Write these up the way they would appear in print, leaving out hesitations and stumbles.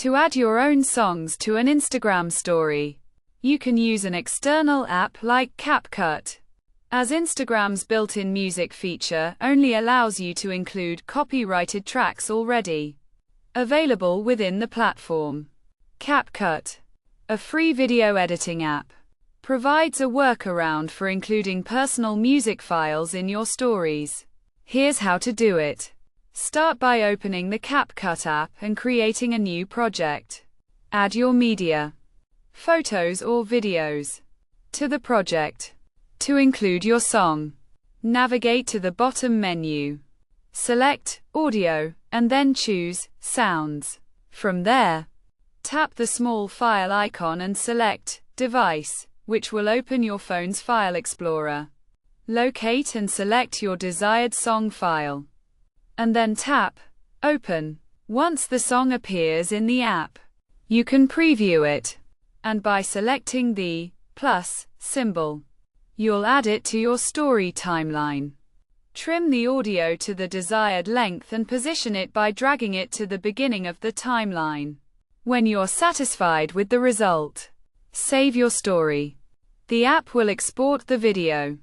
To add your own songs to an Instagram story, you can use an external app like CapCut, as Instagram's built-in music feature only allows you to include copyrighted tracks already available within the platform. CapCut, a free video editing app, provides a workaround for including personal music files in your stories. Here's how to do it. Start by opening the CapCut app and creating a new project. Add your media, photos or videos, to the project. To include your song, navigate to the bottom menu. Select Audio, and then choose Sounds. From there, tap the small file icon and select Device, which will open your phone's file explorer. Locate and select your desired song file, and then tap Open. Once the song appears in the app, you can preview it, and by selecting the plus symbol, you'll add it to your story timeline. Trim the audio to the desired length and position it by dragging it to the beginning of the timeline. When you're satisfied with the result, save your story. The app will export the video,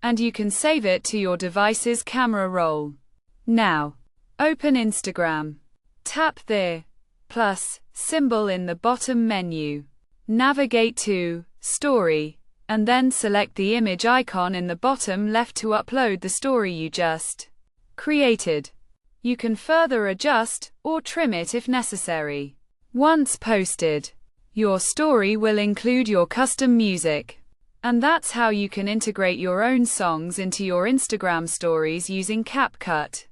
and you can save it to your device's camera roll. Now, open Instagram. Tap the plus symbol in the bottom menu. Navigate to Story, and then select the image icon in the bottom left to upload the story you just created. You can further adjust or trim it if necessary. Once posted, your story will include your custom music. And that's how you can integrate your own songs into your Instagram stories using CapCut.